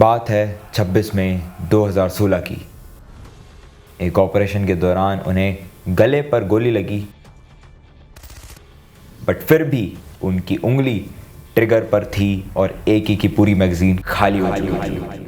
बात है 26 मई 2016 की। एक ऑपरेशन के दौरान उन्हें गले पर गोली लगी, बट फिर भी उनकी उंगली ट्रिगर पर थी और AK की पूरी मैगजीन खाली हो चुकी थी।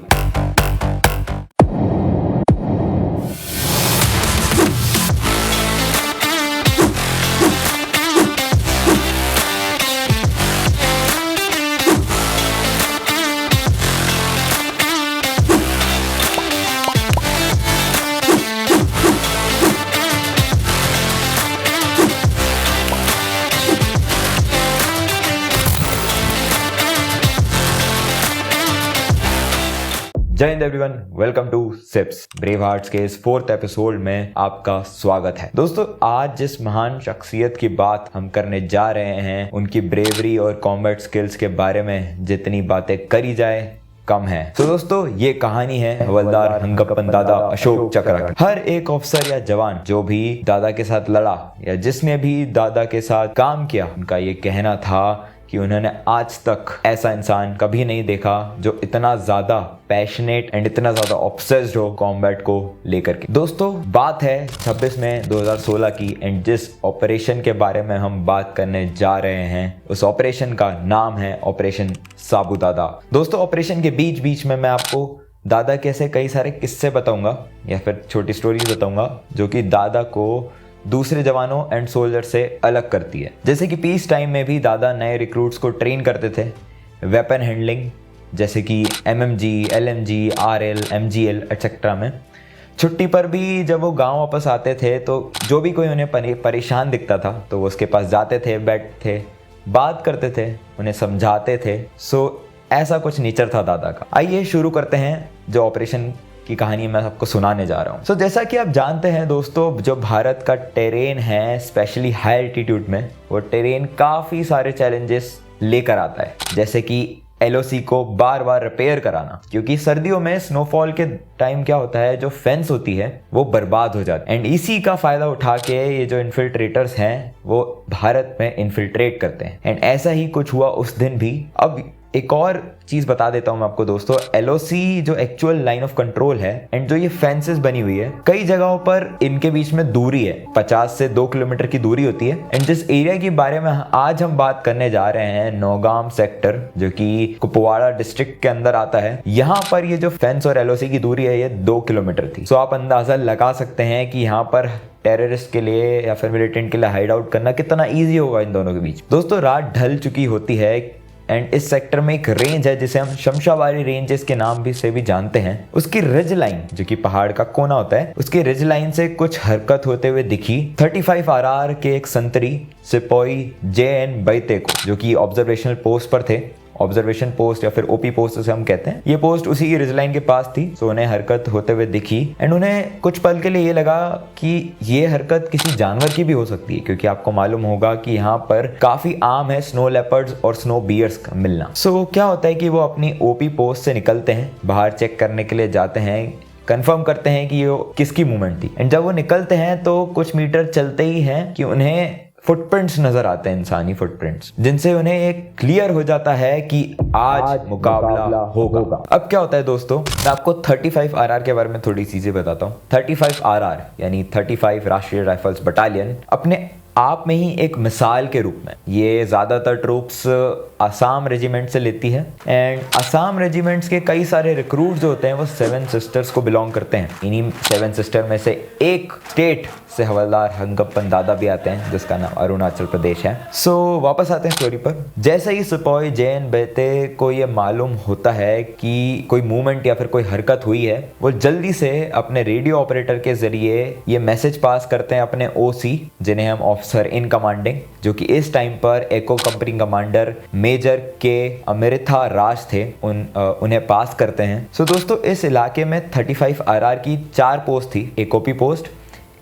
जय Hind everyone, welcome two ships. Brave hearts के इस 4th एपिसोड में आपका स्वागत है। दोस्तों, आज जिस महान शख्सियत की बात हम करने जा रहे हैं, उनकी ब्रेवरी और कॉम्बैट स्किल्स के बारे में जितनी बातें करी जाए कम है। तो दोस्तों, ये कहानी है हवलदार हंगप्पन दादा अशोक चक्र की। हर एक अफसर या जवान जो भी दादा के साथ लड़ा या जिसने भी दादा के साथ काम किया, उनका ये कहना था कि उन्होंने आज तक ऐसा इंसान कभी नहीं देखा जो इतना ज्यादा पैशनेट एंड इतना ज्यादा ऑब्सेस्ड हो कॉम्बैट को लेकर के। दोस्तों, बात है 26 मई 2016 की एंड जिस ऑपरेशन के बारे में हम बात करने जा रहे हैं, उस ऑपरेशन का नाम है ऑपरेशन साबू दादा। दोस्तों, ऑपरेशन के बीच बीच में मैं आपको दादा के ऐसे कई सारे किस्से बताऊंगा या फिर छोटी स्टोरीज बताऊंगा जो कि दादा को दूसरे जवानों एंड सोल्जर से अलग करती है। जैसे कि पीस टाइम में भी दादा नए रिक्रूट्स को ट्रेन करते थे वेपन हैंडलिंग, जैसे कि MMG, LMG, RL, MGL etcetera में। छुट्टी पर भी जब वो गांव वापस आते थे तो जो भी कोई उन्हें परेशान दिखता था तो वो उसके पास जाते थे, बैठते थे, बात करते थे, उन्हें समझाते थे। ऐसा कुछ नेचर था दादा का। आइए शुरू करते हैं जो ऑपरेशन की कहानी मैं आपको सुनाने जा रहा हूँ। जैसा कि आप जानते हैं दोस्तों, जो भारत का टेरेन है, स्पेशली हाई एल्टीट्यूड में, वो टेरेन काफ़ी सारे चैलेंजेस लेकर आता है। जैसे कि LOC को बार बार रिपेयर कराना, क्योंकि सर्दियों में स्नोफॉल के टाइम क्या होता है, जो फेंस होती है वो बर्बाद हो जाती है एंड इसी का फायदा उठा के ये जो इन्फिल्ट्रेटर्स हैं वो भारत में इन्फिल्ट्रेट करते हैं। एंड ऐसा ही कुछ हुआ उस दिन भी। अब एक और चीज बता देता हूं मैं आपको दोस्तों, LOC जो एक्चुअल लाइन ऑफ कंट्रोल है एंड जो ये फेंसेस बनी हुई है, कई जगहों पर इनके बीच में दूरी है, 50 से 2 किलोमीटर की दूरी होती है। एंड जिस एरिया के बारे में आज हम बात करने जा रहे हैं, नौगाम सेक्टर, जो कि कुपवाड़ा डिस्ट्रिक्ट के अंदर आता है, यहाँ पर ये जो फेंस और LOC की दूरी है ये 2 किलोमीटर थी। सो आप अंदाजा लगा सकते हैं कि यहाँ पर टेररिस्ट के लिए या फिर मिलिटेंट के लिए हाइड आउट करना कितना ईजी होगा इन दोनों के बीच। दोस्तों, रात ढल चुकी होती है एंड इस सेक्टर में एक रेंज है जिसे हम शमशाबारी रेंजेस के नाम से भी जानते हैं। उसकी रिज लाइन, जो कि पहाड़ का कोना होता है, उसकी रिज लाइन से कुछ हरकत होते हुए दिखी 35 RR के एक संतरी सिपाही JN बैते को, जो कि ऑब्जर्वेशनल पोस्ट पर थे। ऑब्जर्वेशन पोस्ट या फिर OP पोस्ट से हम कहते हैं। ये पोस्ट उसी की रिज लाइन के पास थी। सो उन्हें हरकत होते हुए दिखी एंड उन्हें कुछ पल के लिए ये लगा कि ये हरकत किसी जानवर की भी हो सकती है, क्योंकि आपको मालूम होगा कि यहाँ पर काफी आम है स्नो लेपर्ड्स और स्नो बियर्स का मिलना। क्या होता है कि वो अपनी OP पोस्ट से निकलते हैं, बाहर चेक करने के लिए जाते हैं, कंफर्म करते हैं कि ये किसकी मूवमेंट थी। एंड जब वो निकलते हैं तो कुछ मीटर चलते ही हैं कि उन्हें फुटप्रिंट्स नजर आते हैं, इंसानी फुटप्रिंट्स, जिनसे उन्हें एक क्लियर हो जाता है कि आज मुकाबला होगा। अब क्या होता है दोस्तों, मैं आपको 35 RR के बारे में थोड़ी चीजें बताता हूँ। 35 RR यानी 35 राष्ट्रीय राइफल्स बटालियन अपने आप में ही एक मिसाल के रूप में ये ज्यादातर ट्रूप्स असम रेजिमेंट से लेती है एंड असम रेजिमेंट्स के कई सारे रिक्रूट जो होते हैं वो 7 सिस्टर्स को बिलोंग करते हैं। इन्हीं 7 सिस्टर में से एक स्टेट से हवलदार हंगप्पन दादा भी आते हैं, जिसका नाम अरुणाचल प्रदेश है। वापस आते हैं स्टोरी पर। जैसे ही सिपाही JN बैते को ये मालूम होता है कि कोई मूवमेंट या फिर कोई हरकत हुई है, वो जल्दी से अपने रेडियो ऑपरेटर के जरिए ये मैसेज पास करते हैं अपने OC, जिन्हें हम ऑफिसर इन कमांडिंग, जो कि इस टाइम पर एको कंपनी कमांडर मेजर के अमृता राज थे, उन्हें पास करते हैं। दोस्तों, इस इलाके में 35 RR की 4 पोस्ट थी। एक OP पोस्ट,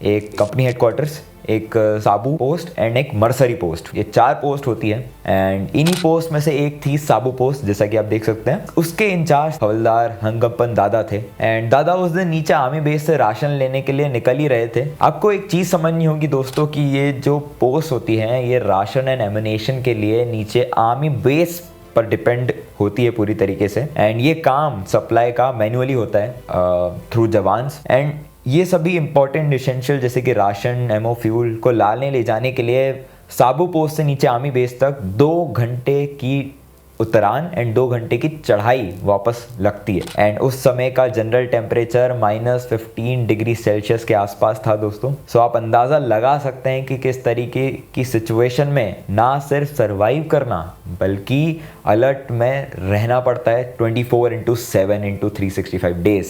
एक कंपनी हेडक्वार्टर्स, एक साबू पोस्ट एंड एक मरसरी पोस्ट। ये 4 पोस्ट होती है एंड इन्हीं पोस्ट में से एक थी साबू पोस्ट, जैसा कि आप देख सकते हैं। उसके इंचार्ज हवलदार हंगप्पन दादा थे एंड दादा उस दिन नीचे आर्मी बेस से राशन लेने के लिए निकल ही रहे थे। आपको एक चीज समझनी होगी दोस्तों कि ये जो पोस्ट होती है ये राशन एंड एमिनेशन के लिए नीचे आर्मी बेस पर डिपेंड होती है पूरी तरीके से। एंड ये काम सप्लाई का मैन्युअली होता है थ्रू जवान्स। एंड ये सभी इंपॉर्टेंट एसेंशियल जैसे कि राशन, एमओ, फ्यूल को लाने ले जाने के लिए साबू पोस्ट से नीचे आर्मी बेस तक 2 घंटे की उतरान एंड 2 घंटे की चढ़ाई वापस लगती है। एंड उस समय का जनरल टेम्परेचर -15 डिग्री सेल्सियस के आसपास था दोस्तों। सो आप अंदाज़ा लगा सकते हैं कि किस तरीके की सिचुएशन में ना सिर्फ सर्वाइव करना बल्कि अलर्ट में रहना पड़ता है 24/7 365 डेज।